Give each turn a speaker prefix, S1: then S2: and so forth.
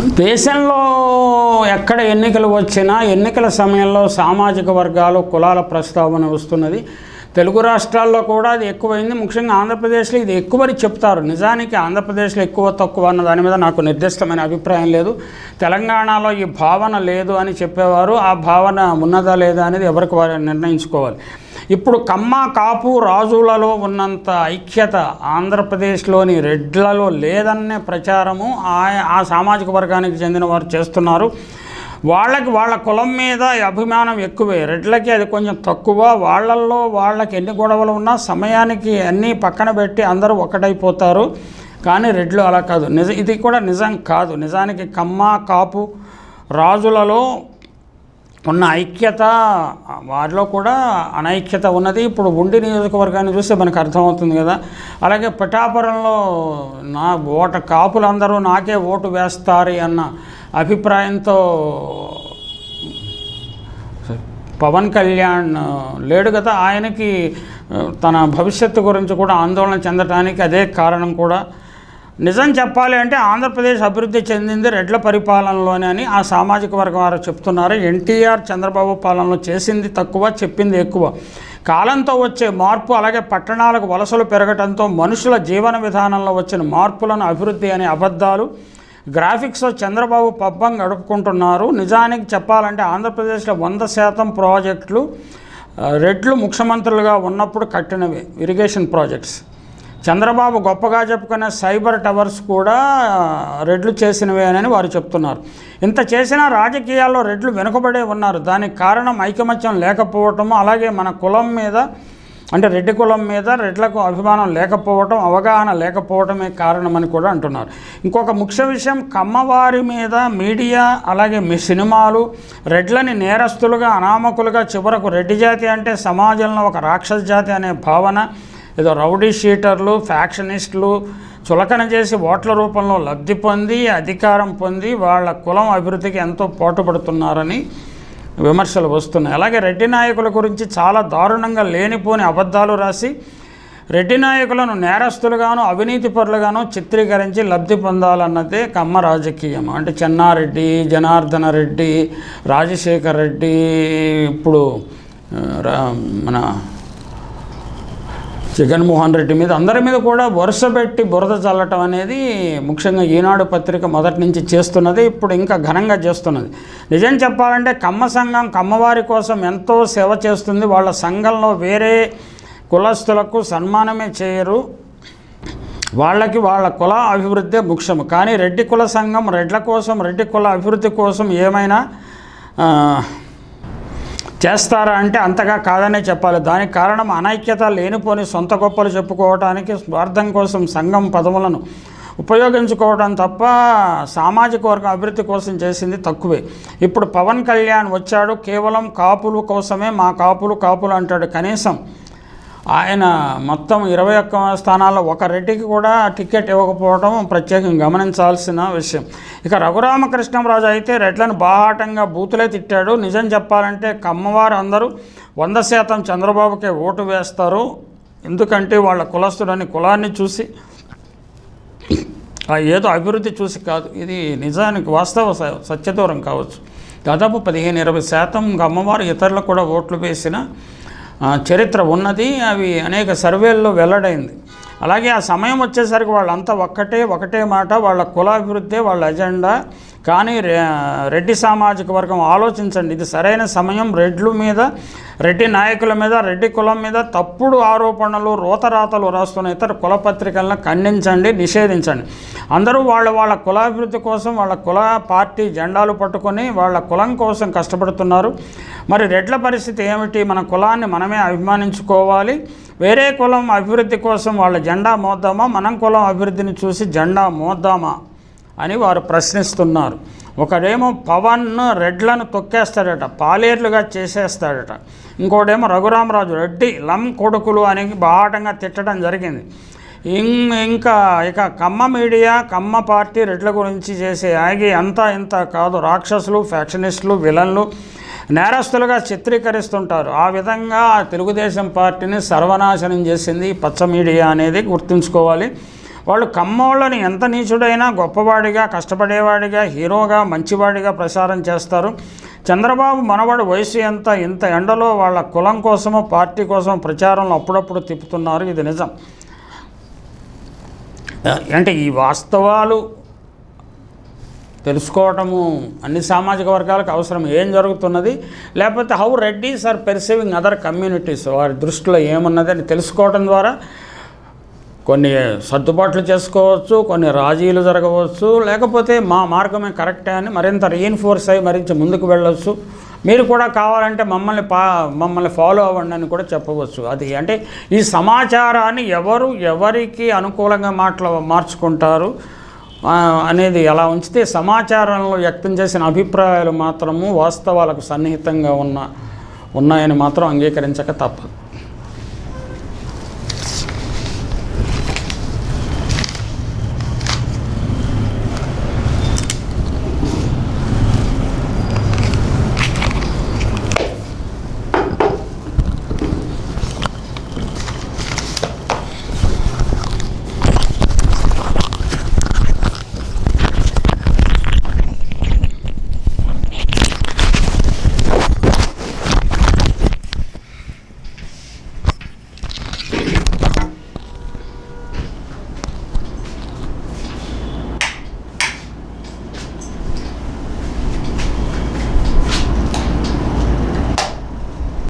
S1: దేశంలో ఎక్కడ ఎన్నికలు వచ్చినా ఎన్నికల సమయంలో సామాజిక వర్గాలు కులాల ప్రస్తావన వస్తున్నది. తెలుగు రాష్ట్రాల్లో కూడా అది ఎక్కువైంది. ముఖ్యంగా ఆంధ్రప్రదేశ్లో ఇది ఎక్కువని చెప్తారు. నిజానికి ఆంధ్రప్రదేశ్లో ఎక్కువ తక్కువ అన్న దాని మీద నాకు నిర్దిష్టమైన అభిప్రాయం లేదు. తెలంగాణలో ఈ భావన లేదు అని చెప్పేవారు. ఆ భావన ఉన్నదా లేదా అనేది ఎవరికి వారు నిర్ణయించుకోవాలి. ఇప్పుడు కమ్మ కాపు రాజులలో ఉన్నంత ఐక్యత ఆంధ్రప్రదేశ్లోని రెడ్లలో లేదనే ప్రచారము ఆ సామాజిక వర్గానికి చెందిన వారు చేస్తున్నారు. వాళ్ళకి వాళ్ళ కులం మీద అభిమానం ఎక్కువే, రెడ్లకి అది కొంచెం తక్కువ. వాళ్ళల్లో వాళ్ళకి ఎన్ని గొడవలు ఉన్నా సమయానికి అన్నీ పక్కన పెట్టి అందరూ ఒకటైపోతారు. కానీ రెడ్లు అలా కాదు. ఇది కూడా నిజం కాదు. నిజానికి కమ్మ కాపు రాజులలో ఉన్న ఐక్యత వారిలో కూడా అనైక్యత ఉన్నది. ఇప్పుడు ఉండి నియోజకవర్గాన్ని చూస్తే మనకు అర్థమవుతుంది కదా. అలాగే పిఠాపురంలో కాపులందరూ నాకే ఓటు వేస్తారు అన్న అభిప్రాయంతో పవన్ కళ్యాణ్ లేడు కదా. ఆయనకి తన భవిష్యత్తు గురించి కూడా ఆందోళన చెందడానికి అదే కారణం కూడా. నిజం చెప్పాలి అంటే ఆంధ్రప్రదేశ్ అభివృద్ధి చెందింది రెడ్ల పరిపాలనలోనే అని ఆ సామాజిక వర్గం వారు చెప్తున్నారు. ఎన్టీఆర్ చంద్రబాబు పాలనలో చేసింది తక్కువ, చెప్పింది ఎక్కువ. కాలంతో వచ్చే మార్పు, అలాగే పట్టణాలకు వలసలు పెరగడంతో మనుషుల జీవన విధానంలో వచ్చిన మార్పులను అభివృద్ధి అనే అబద్ధాలు గ్రాఫిక్స్లో చంద్రబాబు పబ్బం గడుపుకుంటున్నారు. నిజానికి చెప్పాలంటే ఆంధ్రప్రదేశ్లో 100% ప్రాజెక్టులు రెడ్లు ముఖ్యమంత్రులుగా ఉన్నప్పుడు కట్టినవి ఇరిగేషన్ ప్రాజెక్ట్స్. చంద్రబాబు గొప్పగా చెప్పుకునే సైబర్ టవర్స్ కూడా రెడ్లు చేసినవే అని వారు చెప్తున్నారు. ఇంత చేసినా రాజకీయాల్లో రెడ్లు వెనుకబడే ఉన్నారు. దానికి కారణం ఐకమత్యం లేకపోవటము, అలాగే మన కులం మీద అంటే రెడ్డి కులం మీద రెడ్లకు అభిమానం లేకపోవటం, అవగాహన లేకపోవటమే కారణమని కూడా అంటున్నారు. ఇంకొక ముఖ్య విషయం, కమ్మవారి మీద మీడియా అలాగే మీ సినిమాలు రెడ్లని నేరస్తులుగా అనామకులుగా, చివరకు రెడ్డి జాతి అంటే సమాజంలో ఒక రాక్షస జాతి అనే భావన, ఏదో రౌడీ షీటర్లు ఫ్యాక్షనిస్టులు చులకన చేసి ఓట్ల రూపంలో లబ్ధి పొంది అధికారం పొంది వాళ్ళ కులం అభివృద్ధికి ఎంతో పోటుపడుతున్నారని విమర్శలు వస్తున్నాయి. అలాగే రెడ్డి నాయకుల గురించి చాలా దారుణంగా లేనిపోని అబద్ధాలు రాసి రెడ్డి నాయకులను నేరస్తులుగాను అవినీతి పరులుగాను చిత్రీకరించి లబ్ధి పొందాలన్నదే కమ్మ రాజకీయం. అంటే చెన్నారెడ్డి, జనార్దన రెడ్డి, రాజశేఖర్ రెడ్డి, ఇప్పుడు మన జగన్మోహన్ రెడ్డి మీద అందరి మీద కూడా వరుస పెట్టి బురద చల్లటం అనేది ముఖ్యంగా ఈనాడు పత్రిక మొదటి నుంచి చేస్తున్నది. ఇప్పుడు ఇంకా ఘనంగా చేస్తున్నది. నిజం చెప్పాలంటే కమ్మ సంఘం కమ్మవారి కోసం ఎంతో సేవ చేస్తుంది. వాళ్ళ సంఘంలో వేరే కులస్తులకు సన్మానమే చేయరు. వాళ్ళకి వాళ్ళ కుల అభివృద్ధి ముఖ్యము. కానీ రెడ్డి కుల సంఘం రెడ్ల కోసం, రెడ్డి కుల అభివృద్ధి కోసం ఏమైనా చేస్తారా అంటే అంతగా కాదనే చెప్పాలి. దానికి కారణం అనైక్యత, లేనిపోని సొంత గొప్పలు చెప్పుకోవడానికి స్వార్థం కోసం సంఘం పదవులను ఉపయోగించుకోవడం తప్ప సామాజిక వర్గం అభివృద్ధి కోసం చేసింది తక్కువే. ఇప్పుడు పవన్ కళ్యాణ్ వచ్చాడు, కేవలం కాపులు కోసమే, మా కాపులు అంటాడు. కనీసం ఆయన మొత్తం 21 స్థానాల్లో ఒక రెడ్డికి కూడా టికెట్ ఇవ్వకపోవడం ప్రత్యేకంగా గమనించాల్సిన విషయం. ఇక రఘురామకృష్ణంరాజు అయితే రెడ్లను బాహాటంగా బూతులే తిట్టాడు. నిజం చెప్పాలంటే కమ్మవారు అందరూ 100% చంద్రబాబుకే ఓటు వేస్తారు. ఎందుకంటే వాళ్ళ కులస్తుడని కులాన్ని చూసి, ఏదో అభివృద్ధి చూసి కాదు. ఇది నిజానికి వాస్తవ సత్యదూరం కావచ్చు. దాదాపు 15-20% అమ్మవారు ఇతరులకు కూడా ఓట్లు వేసిన చరిత్ర ఉన్నది. అవి అనేక సర్వేల్లో వెల్లడైంది. అలాగే ఆ సమయం వచ్చేసరికి వాళ్ళంతా ఒకటే మాట, వాళ్ళ కులాభివృద్ధి వాళ్ళ ఎజెండా. కానీ రెడ్డి సామాజిక వర్గం ఆలోచించండి, ఇది సరైన సమయం. రెడ్ల మీద, రెడ్డి నాయకుల మీద, రెడ్డి కులం మీద తప్పుడు ఆరోపణలు, రోతరాతలు రాస్తున్న ఇతర కుల పత్రికలను ఖండించండి, నిషేధించండి. అందరూ వాళ్ళ కులాభివృద్ధి కోసం, వాళ్ళ కుల పార్టీ జెండాలు పట్టుకొని వాళ్ళ కులం కోసం కష్టపడుతున్నారు. మరి రెడ్ల పరిస్థితి ఏమిటి? మన కులాన్ని మనమే అభిమానించుకోవాలి. వేరే కులం అభివృద్ధి కోసం వాళ్ళ జెండా మోద్దామా, మనం కులం అభివృద్ధిని చూసి జెండా మోద్దామా అని వారు ప్రశ్నిస్తున్నారు. ఒకడేమో పవన్ రెడ్లను తొక్కేస్తాడట, పాలేర్లుగా చేసేస్తాడట. ఇంకోటేమో రఘురామరాజు రెడ్డి లం కొడుకులు అని బాహాటంగా తిట్టడం జరిగింది. ఇక కమ్మ మీడియా, కమ్మ పార్టీ రెడ్ల గురించి చేసే ఆగి అంతా ఇంత కాదు. రాక్షసులు, ఫ్యాక్షనిస్టులు, విలన్లు, నేరస్తులుగా చిత్రీకరిస్తుంటారు. ఆ విధంగా తెలుగుదేశం పార్టీని సర్వనాశనం చేసింది పచ్చ మీడియా అనేది గుర్తుంచుకోవాలి. వాళ్ళు కమ్మోళ్ళని ఎంత నీచుడైనా గొప్పవాడిగా, కష్టపడేవాడిగా, హీరోగా, మంచివాడిగా ప్రచారం చేస్తారు. చంద్రబాబు మనవాడు వయసు ఎంత, ఇంత ఎండలో వాళ్ళ కులం కోసమో పార్టీ కోసమో ప్రచారంలో అప్పుడప్పుడు తిప్పుతున్నారు. ఇది నిజం. అంటే ఈ వాస్తవాలు తెలుసుకోవటము అన్ని సామాజిక వర్గాలకు అవసరం. ఏం జరుగుతున్నది, లేకపోతే how Reddys are perceiving other communities, వారి దృష్టిలో ఏమున్నది అని తెలుసుకోవడం ద్వారా కొన్ని సర్దుబాట్లు చేసుకోవచ్చు, కొన్ని రాజీలు జరగవచ్చు, లేకపోతే మా మార్గమే కరెక్టే అని మరింత రీఇన్ఫోర్స్ అయ్యి మరింత ముందుకు వెళ్ళవచ్చు. మీరు కూడా కావాలంటే మమ్మల్ని ఫాలో అవ్వండి అని కూడా చెప్పవచ్చు. అది అంటే ఈ సమాచారాన్ని ఎవరికి అనుకూలంగా మార్చుకుంటారు అనేది అలా ఉంచితే, సమాచారంలో వ్యక్తం చేసిన అభిప్రాయాలు మాత్రము వాస్తవాలకు సన్నిహితంగా ఉన్నాయని మాత్రం అంగీకరించక తప్పదు.